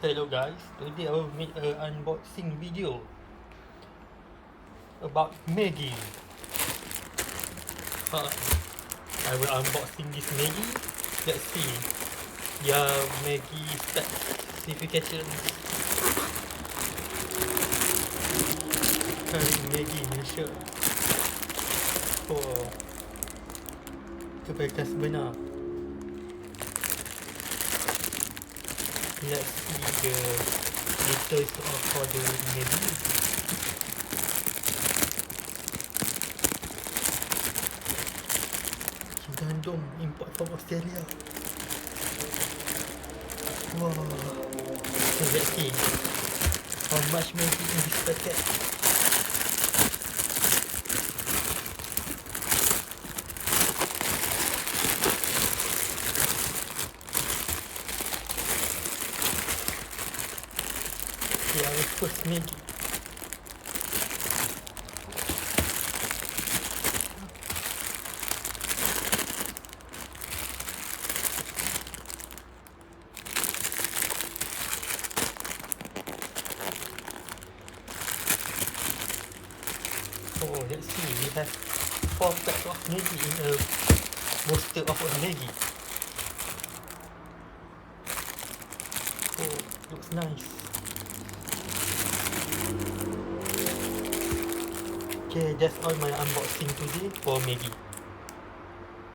Hello guys, today I will make a unboxing video about Maggi. I will unboxing this Maggi. Let's see their Maggi specifications. Curry Maggi Malaysia. Oh, kebaikan sebenar. Let's see the details for the Maggi. Gandum import from Australia. Wow. So let's see how much Maggi in this packet. Okay, our first Maggi. Oh, let's see, we have 4 packs of Maggi in a bolster of a Maggi. Oh, looks nice. Okay, that's all my unboxing today for Maggi.